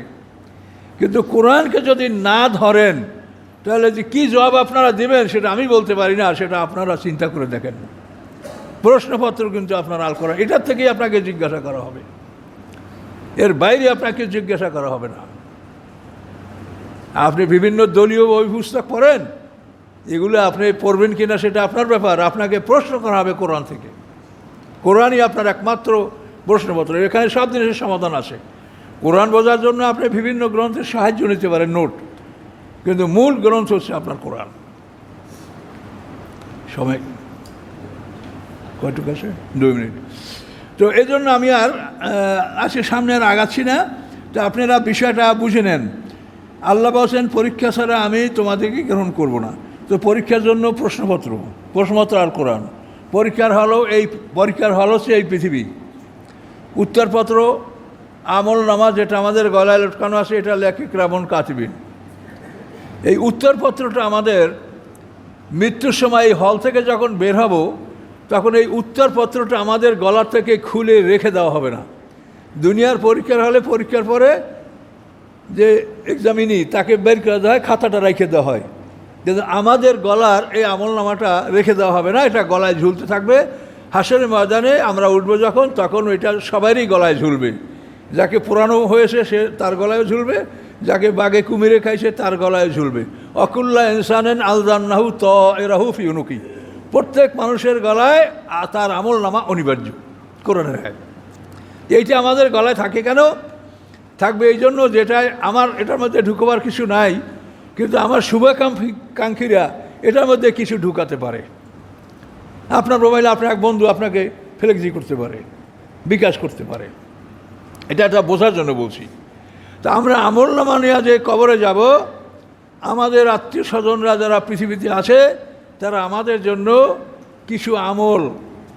কিন্তু কোরআনকে যদি না ধরেন তাহলে যে কী জবাব আপনারা দেবেন সেটা আমি বলতে পারি না, সেটা আপনারা চিন্তা করে দেখেন। প্রশ্নপত্র কিন্তু আপনার আল কোরআন, এটার থেকেই আপনাকে জিজ্ঞাসা করা হবে, এর বাইরে আপনাকে জিজ্ঞাসা করা হবে না। আপনি বিভিন্ন দলীয় বই পুস্তক পড়েন, এগুলো আপনি পড়বেন কিনা সেটা আপনার ব্যাপার, আপনাকে প্রশ্ন করা হবে কোরআন থেকে। কোরআনই আপনার একমাত্র প্রশ্নপত্র, এখানে সব জিনিসের সমাধান আছে। কোরআন বোঝার জন্য আপনি বিভিন্ন গ্রন্থের সাহায্য নিতে পারেন, নোট, কিন্তু মূল গ্রন্থ হচ্ছে আপনার কোরআন। সময় কয়টুকু আছে? 2 মিনিট। তো এই জন্য আমি আর আজকে সামনে আর আগাচ্ছি না। তো আপনারা বিষয়টা বুঝে নেন। আল্লাহ বলছেন পরীক্ষা ছাড়া আমি তোমাদেরকে গ্রহণ করব না। তো পরীক্ষার জন্য প্রশ্নপত্র আর কোরআন। পরীক্ষার হল হচ্ছে এই পৃথিবী। উত্তরপত্র আমল নামা যেটা আমাদের গলায় লটকানো আছে, এটা লেখে কিরামান কাতিবিন। এই উত্তরপত্রটা আমাদের মৃত্যুর সময় এই হল থেকে যখন বের হব, তখন এই উত্তরপত্রটা আমাদের গলার থেকে খুলে রেখে দেওয়া হবে না। দুনিয়ার পরীক্ষার হলে পরীক্ষার পরে যে এক্সামিনি তাকে বের করে দেওয়া হয়, খাতাটা রেখে দেওয়া হয়, কিন্তু আমাদের গলার এই আমলনামাটা রেখে দেওয়া হবে না, এটা গলায় ঝুলতে থাকবে। হাসরের ময়দানে আমরা উঠবো যখন, তখন ওইটা সবারই গলায় ঝুলবে। যাকে পুরানো হয়েছে সে তার গলায় ঝুলবে, যাকে বাঘে কুমিরে খাইছে তার গলায় ঝুলবে। অকুল্লা ইনসানেন আলজান্নাহু তায়রাহু ফি উনুকি, প্রত্যেক মানুষের গলায় তার আমলনামা অনিবার্য, কোরআনের আয়াত। এইটা আমাদের গলায় থাকে কেন? থাকবে এই জন্য যেটা আমার এটার মধ্যে ঢুকবার কিছু নাই, কিন্তু আমার শুভাকাঙ্ক্ষীরা এটার মধ্যে কিছু ঢুকাতে পারে। আপনার মোবাইলে আপনার এক বন্ধু আপনাকে ফ্লেক্সি করতে পারে, বিকাশ করতে পারে, এটা বোঝার জন্য বলছি। তা আমরা আমলনামা নিয়ে যে কবরে যাব, আমাদের আত্মীয় স্বজনরা যারা পৃথিবীতে আছে তারা আমাদের জন্য কিছু আমল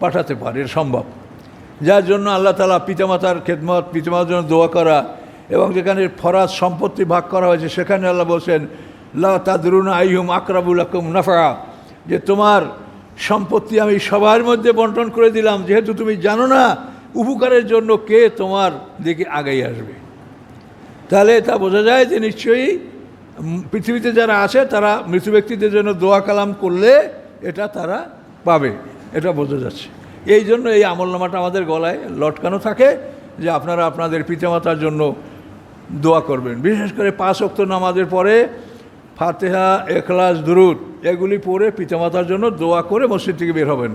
পাঠাতে পারে, সম্ভব। যার জন্য আল্লাহ তাআলা পিতামাতার খেদমত, পিতামাতার জন্য দোয়া করা, এবং যেখানে ফরাজ সম্পত্তি ভাগ করা হয়েছে সেখানে আল্লাহ বলছেন লা তাদরুনা আইহুম আকরাবু লাকুম নাফা, যে তোমার সম্পত্তি আমি সবার মধ্যে বন্টন করে দিলাম, যেহেতু তুমি জানো না উপকারের জন্য কে তোমার দিকে আগেই আসবে। তাহলে তা বোঝা যায় যে নিশ্চয়ই পৃথিবীতে যারা আছে তারা মৃত ব্যক্তিদের জন্য দোয়া কালাম করলে এটা তারা পাবে, এটা বোঝা যাচ্ছে। এই জন্য এই আমলনামাটা আমাদের গলায় লটকানো থাকে, যে আপনারা আপনাদের পিতামাতার জন্য দোয়া করবেন। বিশেষ করে 5 ওয়াক্ত নামাজের পরে ফাতিহা, ইখলাস, দুরুদ এগুলি পড়ে পিতামাতার জন্য দোয়া করে মসজিদ থেকে বের হবেন।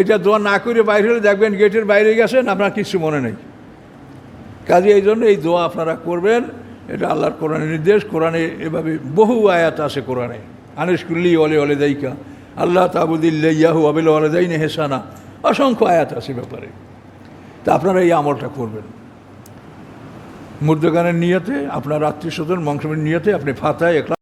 এটা দোয়া না করে বাইরে হলে দেখবেন গেটের বাইরে গেছেন, আপনার কিছু মনে নেই। কাজে এই জন্য এই দোয়া আপনারা করবেন, এটা আল্লাহর কোরআনের নির্দেশ। কোরআনে এভাবে বহু আয়াত আছে কোরআনে, আনিশকুল্লি ওয়ালে দাইকা আল্লাহ তাবুদিল্লাহু আবিল ওয়ালিদাইনি হেসানা, অসংখ্য আয়াত আছে ব্যাপারে। তা আপনারা এই আমলটা করবেন। মুর্দগানের নিয়তে, আপনার আত্মীয় স্বজন বংশমের নিয়তে আপনি ফাতিহা, ইখলাস